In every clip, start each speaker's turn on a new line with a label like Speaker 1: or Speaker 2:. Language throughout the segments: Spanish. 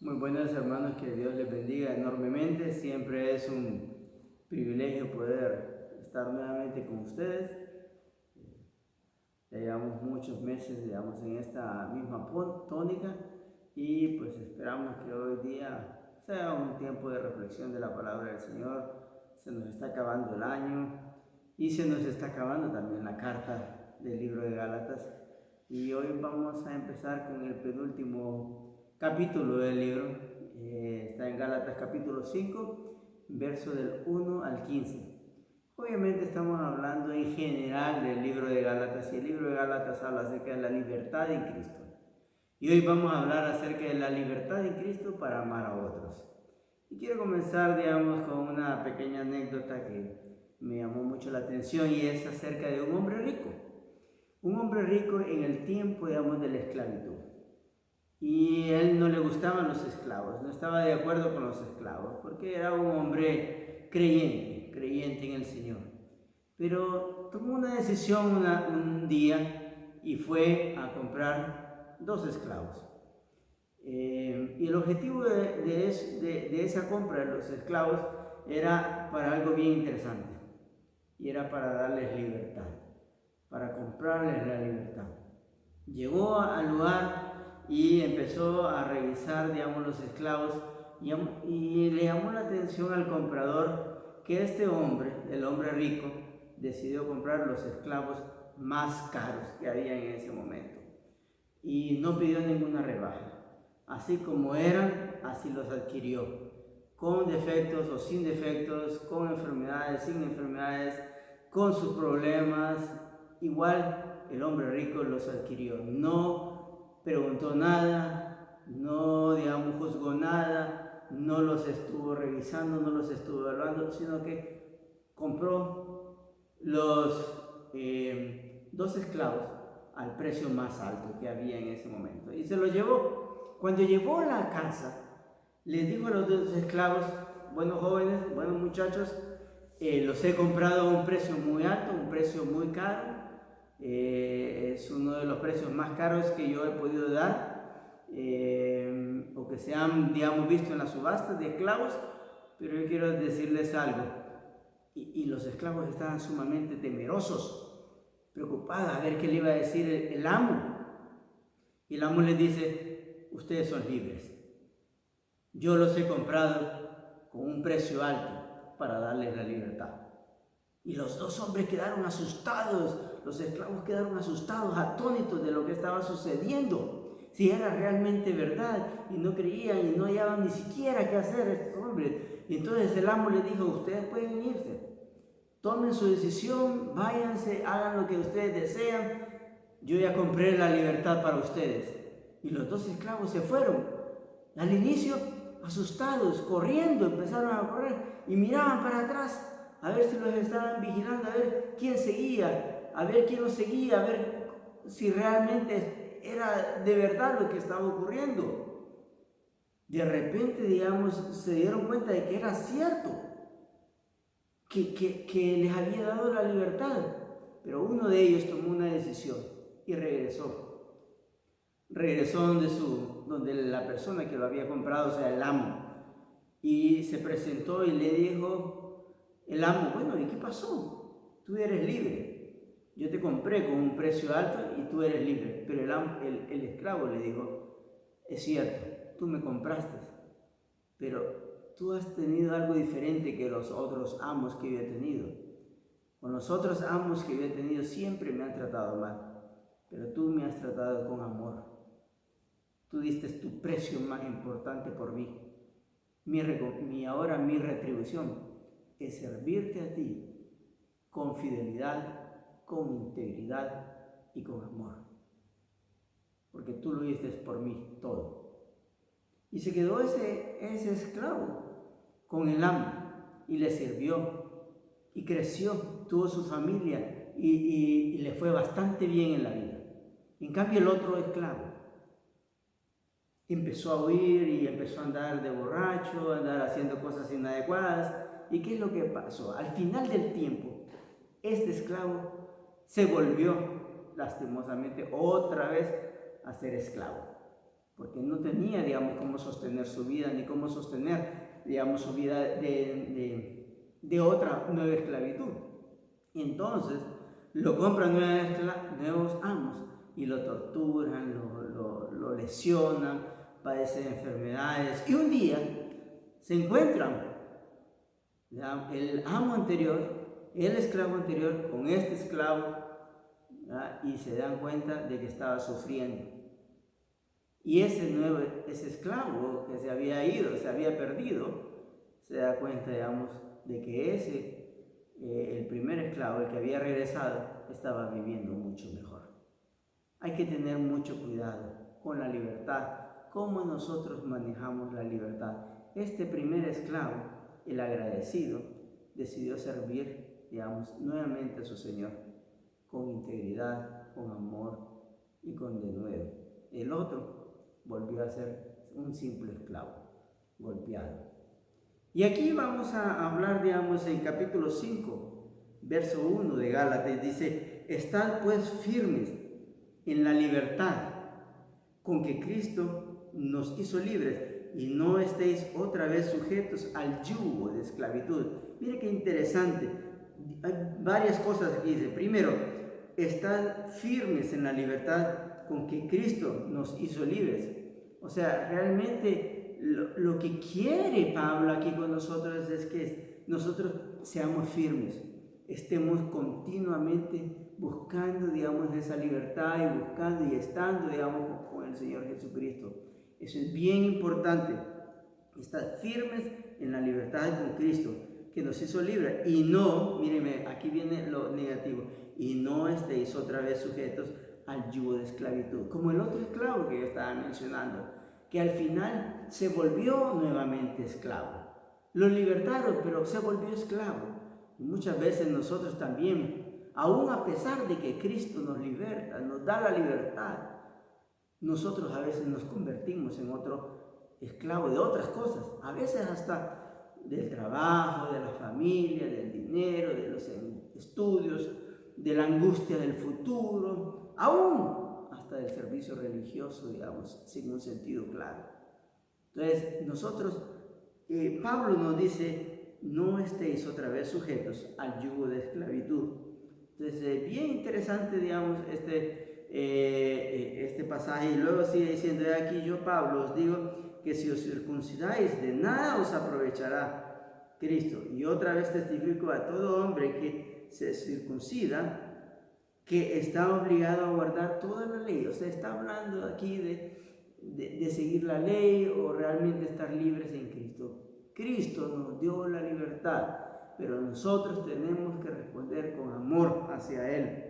Speaker 1: Muy buenas hermanos, que Dios les bendiga enormemente. Siempre es un privilegio poder estar nuevamente con ustedes. Ya llevamos muchos meses, digamos, en esta misma tónica y pues esperamos que hoy día sea un tiempo de reflexión de la palabra del Señor. Se nos está acabando el año y se nos está acabando también la carta del libro de Gálatas. Y hoy vamos a empezar con el penúltimo capítulo del libro. Está en Gálatas capítulo 5, verso del 1 al 15. Obviamente estamos hablando en general del libro de Gálatas, y el libro de Gálatas habla acerca de la libertad en Cristo. Y hoy vamos a hablar acerca de la libertad en Cristo para amar a otros. Y quiero comenzar, digamos, con una pequeña anécdota que me llamó mucho la atención, y es acerca de un hombre rico. Un hombre rico en el tiempo, digamos, de la esclavitud. Y a él no le gustaban los esclavos, no estaba de acuerdo con los esclavos, porque era un hombre creyente en el Señor. Pero tomó una decisión un día y fue a comprar 2 esclavos. Y el objetivo de esa compra de los esclavos era para algo bien interesante, y era para darles libertad, para comprarles la libertad. Llegó al lugar y empezó a revisar, digamos, los esclavos, y le llamó la atención al comprador que este hombre, el hombre rico, decidió comprar los esclavos más caros que había en ese momento y no pidió ninguna rebaja. Así como eran, así los adquirió, con defectos o sin defectos, con enfermedades, sin enfermedades, con sus problemas. Igual el hombre rico los adquirió. No preguntó nada, no, digamos, juzgó nada, no los estuvo revisando, no los estuvo evaluando, sino que compró los 2 esclavos al precio más alto que había en ese momento y se los llevó. Cuando llegó a la casa, les dijo a los 2 esclavos: bueno, jóvenes, buenos muchachos, los he comprado a un precio muy alto, un precio muy caro. Es uno de los precios más caros que yo he podido dar, o que se han, digamos, visto en las subastas de esclavos. Pero yo quiero decirles algo. Y los esclavos estaban sumamente temerosos, preocupados a ver qué le iba a decir el amo. Y el amo les dice: ustedes son libres. Yo los he comprado con un precio alto para darles la libertad. Y los 2 hombres quedaron asustados, los esclavos quedaron asustados, atónitos de lo que estaba sucediendo, si era realmente verdad, y no creían y no hallaban ni siquiera qué hacer estos hombres. Y entonces el amo les dijo: ustedes pueden irse, tomen su decisión, váyanse, hagan lo que ustedes desean, yo ya compré la libertad para ustedes. Y los 2 esclavos se fueron. Al inicio, asustados, corriendo, empezaron a correr y miraban para atrás a ver si los estaban vigilando, a ver quién seguía, a ver quién los seguía, a ver si realmente era de verdad lo que estaba ocurriendo. De repente, digamos, se dieron cuenta de que era cierto, que les había dado la libertad. Pero uno de ellos tomó una decisión y regresó donde la persona que lo había comprado, o sea, el amo, y se presentó y le dijo el amo: bueno, ¿y qué pasó? Tú eres libre, yo te compré con un precio alto y tú eres libre. Pero el esclavo le dijo: es cierto, tú me compraste, pero tú has tenido algo diferente que los otros amos que yo he tenido. Con los otros amos que yo he tenido siempre me han tratado mal, pero tú me has tratado con amor. Tú diste tu precio más importante por mí. Ahora mi retribución es servirte a ti con fidelidad, con integridad y con amor, porque tú lo diste por mí todo. Y se quedó ese esclavo con el amo y le sirvió y creció, tuvo su familia y le fue bastante bien en la vida. En cambio, el otro esclavo empezó a huir y empezó a andar de borracho, a andar haciendo cosas inadecuadas. ¿Y qué es lo que pasó? Al final del tiempo, este esclavo se volvió lastimosamente otra vez a ser esclavo. porque no tenía, digamos, cómo sostener su vida, ni cómo sostener, digamos, su vida de otra nueva esclavitud. Y entonces lo compran nuevos amos y lo torturan, lo lesionan, padece enfermedades. Y un día se encuentran el amo anterior, el esclavo anterior, con este esclavo, ¿verdad? Y se dan cuenta de que estaba sufriendo. Y ese esclavo que se había ido, se había perdido, se da cuenta, digamos, de que el primer esclavo, el que había regresado, estaba viviendo mucho mejor. Hay que tener mucho cuidado con la libertad, cómo nosotros manejamos la libertad. Este primer esclavo, el agradecido, decidió servir, digamos, nuevamente a su Señor, con integridad, con amor y con denuedo. El otro volvió a ser un simple esclavo, golpeado. Y aquí vamos a hablar, digamos, en capítulo 5, verso 1 de Gálatas, dice: estad pues firmes en la libertad con que Cristo nos hizo libres, y no estéis otra vez sujetos al yugo de esclavitud. Mire qué interesante, hay varias cosas aquí. Dice, primero, estad firmes en la libertad con que Cristo nos hizo libres. O sea, realmente lo que quiere Pablo aquí con nosotros es que nosotros seamos firmes, estemos continuamente buscando, digamos, esa libertad y buscando y estando, digamos, con el Señor Jesucristo. Eso es bien importante, estar firmes en la libertad con Cristo, que nos hizo libres. Y no, míreme, aquí viene lo negativo, y no estéis otra vez sujetos al yugo de esclavitud, como el otro esclavo que yo estaba mencionando, que al final se volvió nuevamente esclavo. Lo libertaron, pero se volvió esclavo. Y muchas veces nosotros también, aún a pesar de que Cristo nos liberta, nos da la libertad, nosotros a veces nos convertimos en otro esclavo de otras cosas, a veces hasta del trabajo, de la familia, del dinero, de los estudios, de la angustia del futuro, aún hasta del servicio religioso, digamos, sin un sentido claro. Entonces, nosotros, Pablo nos dice, no estéis otra vez sujetos al yugo de esclavitud. Entonces, bien interesante, digamos, este pasaje. Y luego sigue diciendo, aquí yo, Pablo, os digo que si os circuncidáis, de nada os aprovechará Cristo. Y otra vez testifico a todo hombre que se circuncida, que está obligado a guardar toda la ley. O sea, está hablando aquí de seguir la ley o realmente estar libres en Cristo. Cristo nos dio la libertad, pero nosotros tenemos que responder con amor hacia Él.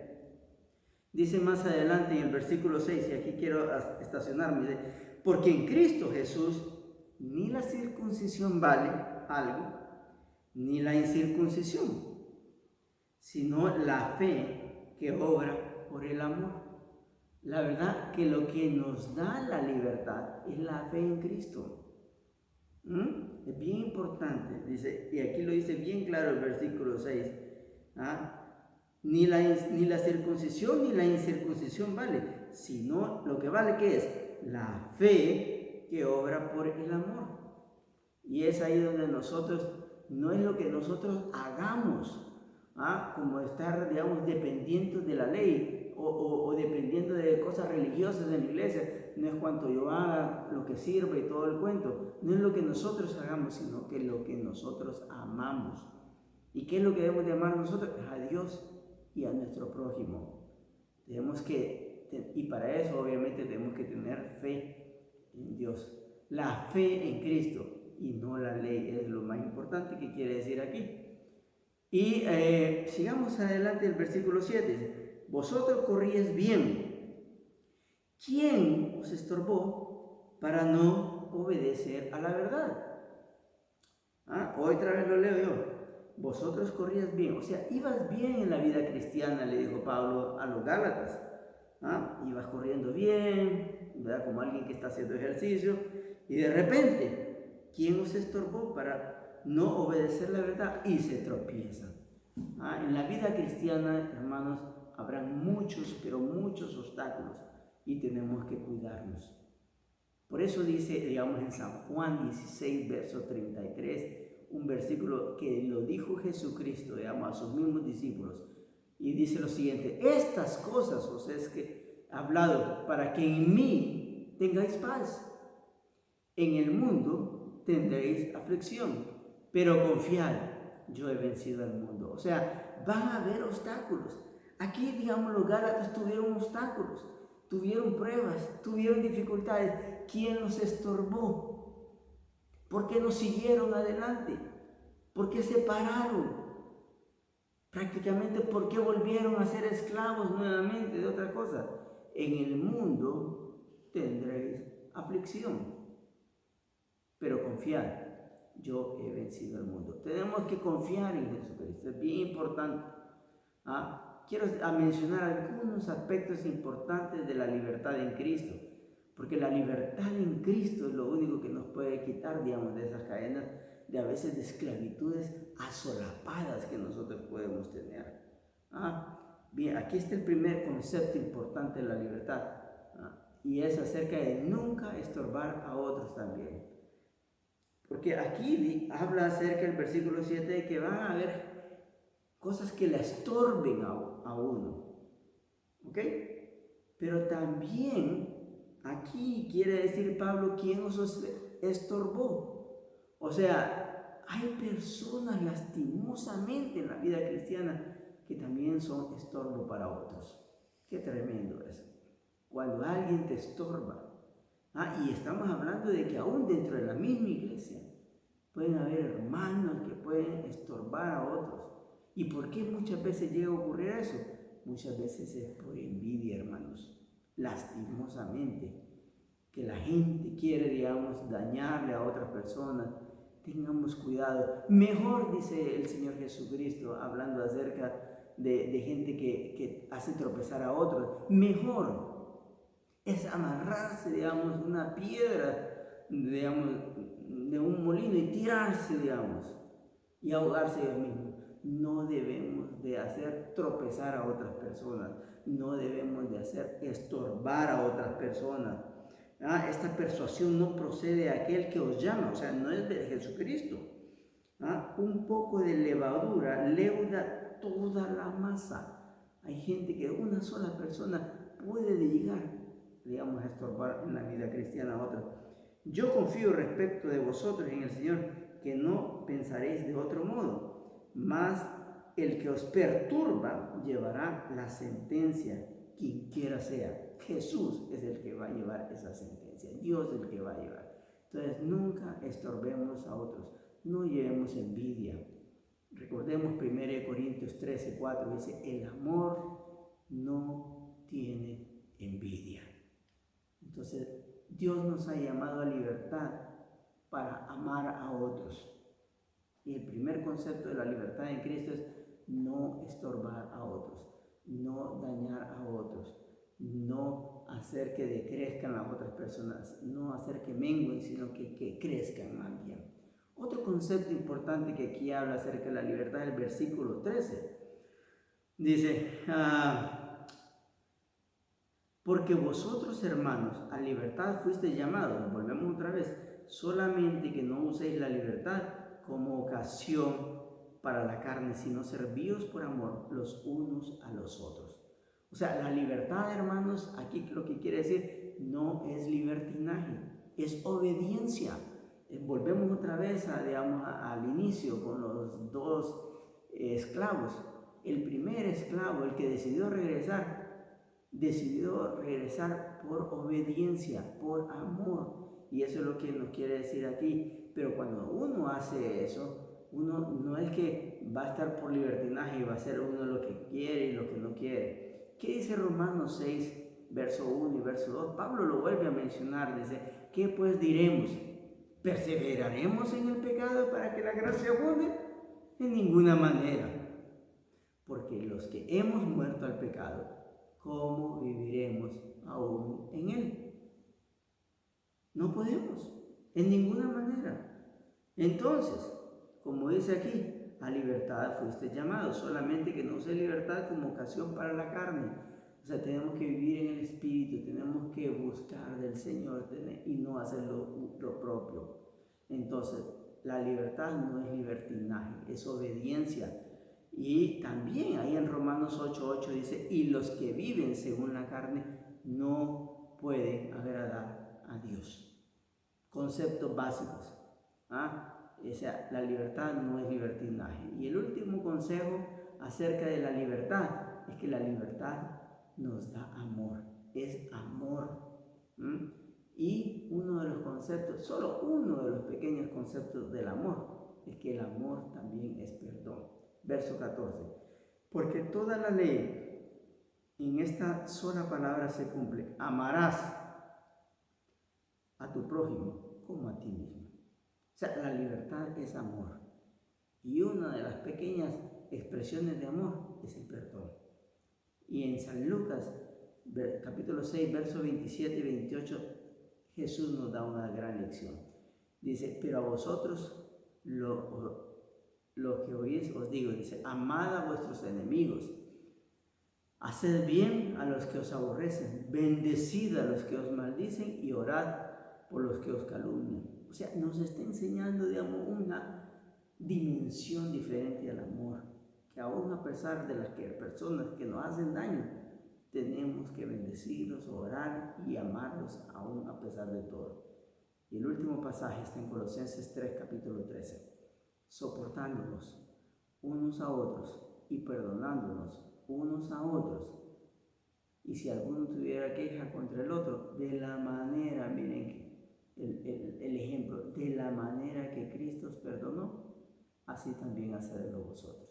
Speaker 1: Dice más adelante en el versículo 6, y aquí quiero estacionarme, dice, porque en Cristo Jesús ni la circuncisión vale algo, ni la incircuncisión, sino la fe que obra por el amor. La verdad que lo que nos da la libertad es la fe en Cristo. Es bien importante, dice, y aquí lo dice bien claro el versículo 6. Ni la circuncisión ni la incircuncisión vale, sino lo que vale, ¿qué es? La fe que obra por el amor. Y es ahí donde nosotros, no es lo que nosotros hagamos, como estar, digamos, dependiendo de la ley o dependiendo de cosas religiosas en la iglesia. No es cuanto yo haga, lo que sirve y todo el cuento. No es lo que nosotros hagamos, sino que lo que nosotros amamos. ¿Y qué es lo que debemos de amar nosotros? A Dios y a nuestro prójimo. Y para eso obviamente tenemos que tener fe en Dios. La fe en Cristo y no la ley es lo más importante que quiere decir aquí. Y sigamos adelante el versículo 7. Vosotros corríais bien. ¿Quién os estorbó para no obedecer a la verdad? Otra vez lo leo yo. Vosotros corríais bien, o sea, ibas bien en la vida cristiana, le dijo Pablo a los Gálatas. Ibas corriendo bien, ¿verdad? Como alguien que está haciendo ejercicio, y de repente, ¿quién os estorbó para no obedecer la verdad? Y se tropiezan. En la vida cristiana, hermanos, habrá muchos, pero muchos obstáculos, y tenemos que cuidarnos. Por eso dice, digamos, en San Juan 16, verso 33, un versículo que lo dijo Jesucristo, digamos, a sus mismos discípulos, y dice lo siguiente: estas cosas os es que he hablado para que en mí tengáis paz. En el mundo tendréis aflicción, pero confiad, yo he vencido al mundo. O sea, van a haber obstáculos. Aquí, digamos, los Gálatas tuvieron obstáculos, tuvieron pruebas, tuvieron dificultades. ¿Quién los estorbó? ¿Por qué no siguieron adelante? ¿Por qué se pararon? Prácticamente, ¿por qué volvieron a ser esclavos nuevamente de otra cosa? En el mundo tendréis aflicción, pero confiad, yo he vencido al mundo. Tenemos que confiar en Jesucristo, es bien importante. Quiero mencionar algunos aspectos importantes de la libertad en Cristo, porque la libertad en Cristo es lo único que nos puede quitar, digamos, de esas cadenas de a veces de esclavitudes asolapadas que nosotros podemos tener. Bien, aquí está el primer concepto importante de la libertad, y es acerca de nunca estorbar a otros también. Porque aquí habla acerca del versículo 7 de que van a haber cosas que la estorben a uno, ¿ok? Pero también aquí quiere decir Pablo quién os estorbó. O sea, hay personas lastimosamente en la vida cristiana que también son estorbo para otros. Qué tremendo es. Cuando alguien te estorba. Y estamos hablando de que aún dentro de la misma iglesia pueden haber hermanos que pueden estorbar a otros. ¿Y por qué muchas veces llega a ocurrir eso? Muchas veces es por envidia, hermanos. Lastimosamente, que la gente quiere, digamos, dañarle a otras personas. Tengamos cuidado. Mejor, dice el Señor Jesucristo, hablando acerca de gente que hace tropezar a otros, mejor es amarrarse, digamos, una piedra, digamos, de un molino y tirarse, digamos, y ahogarse ellos mismos. No debemos de hacer tropezar a otras personas, no debemos de hacer estorbar a otras personas. Esta persuasión no procede de aquel que os llama, o sea, no es de Jesucristo. Un poco de levadura leuda toda la masa. Hay gente que una sola persona puede llegar, digamos, a estorbar en la vida cristiana a otra. Yo confío respecto de vosotros en el Señor, que no pensaréis de otro modo, mas el que os perturba llevará la sentencia, quien quiera sea. Jesús es el que va a llevar esa sentencia, Dios es el que va a llevar. Entonces nunca estorbemos a otros, no llevemos envidia. Recordemos 1 Corintios 13:4, dice, el amor no tiene envidia. Entonces Dios nos ha llamado a libertad para amar a otros. Y el primer concepto de la libertad en Cristo es no estorbar a otros, no dañar a otros, no hacer que decrezcan las otras personas, no hacer que menguen, sino que crezcan más bien. Otro concepto importante que aquí habla acerca de la libertad es el versículo 13. Dice, porque vosotros, hermanos, a libertad fuisteis llamados, volvemos otra vez, solamente que no uséis la libertad como ocasión para la carne, sino servíos por amor los unos a los otros. O sea, la libertad, hermanos, aquí lo que quiere decir no es libertinaje, es obediencia. Volvemos otra vez al inicio con los dos esclavos. El primer esclavo, el que decidió regresar por obediencia, por amor. Y eso es lo que nos quiere decir aquí. Pero cuando uno hace eso, uno no es que va a estar por libertinaje y va a hacer uno lo que quiere y lo que no quiere. ¿Qué dice Romanos 6, verso 1 y verso 2? Pablo lo vuelve a mencionar, dice, ¿qué pues diremos? ¿Perseveraremos en el pecado para que la gracia abunde? En ninguna manera. Porque los que hemos muerto al pecado, ¿cómo viviremos aún en él? No podemos, en ninguna manera. Entonces, como dice aquí, a libertad fuiste llamados, solamente que no sea libertad como ocasión para la carne, O sea, tenemos que vivir en el Espíritu, tenemos que buscar del Señor y no hacer lo propio. Entonces, la libertad no es libertinaje, es obediencia. Y también ahí en Romanos 8:8 dice, y los que viven según la carne no pueden agradar a Dios. Conceptos básicos. O sea, la libertad no es libertinaje. Y el último consejo acerca de la libertad es que la libertad nos da amor, es amor. Y uno de los conceptos, solo uno de los pequeños conceptos del amor, es que el amor también es perdón. Verso 14. Porque toda la ley en esta sola palabra se cumple. Amarás a tu prójimo como a ti mismo. O sea, la libertad es amor. Y una de las pequeñas expresiones de amor es el perdón. Y en San Lucas, capítulo 6, versos 27 y 28, Jesús nos da una gran lección. Dice, pero a vosotros lo que oís os digo, dice, amad a vuestros enemigos, haced bien a los que os aborrecen, bendecid a los que os maldicen y orad por los que os calumnian. O sea, nos está enseñando, digamos, una dimensión diferente al amor, que aún a pesar de las personas que nos hacen daño, tenemos que bendecirlos, orar y amarlos aún a pesar de todo. Y el último pasaje está en Colosenses 3, capítulo 13. Soportándonos unos a otros y perdonándonos unos a otros. Y si alguno tuviera queja contra el otro, de la manera, miren el ejemplo, de la manera que Cristo os perdonó, así también hacedlo vosotros.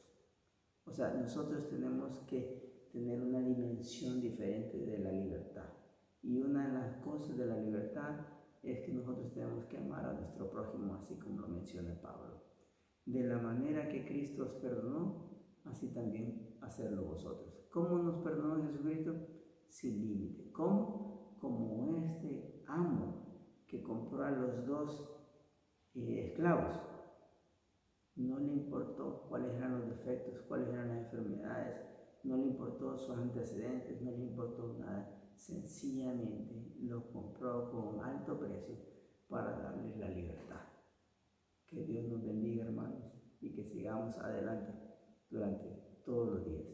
Speaker 1: O sea, nosotros tenemos que tener una dimensión diferente de la libertad. Y una de las cosas de la libertad es que nosotros tenemos que amar a nuestro prójimo, así como lo menciona Pablo. De la manera que Cristo os perdonó, así también hacerlo vosotros. ¿Cómo nos perdonó Jesucristo? Sin límite. ¿Cómo? Como este amo que compró a los dos esclavos. No le importó cuáles eran los defectos, cuáles eran las enfermedades, no le importó sus antecedentes, no le importó nada. Sencillamente los compró con un alto precio para darles la libertad. Que Dios nos bendiga, hermanos, y que sigamos adelante durante todos los días.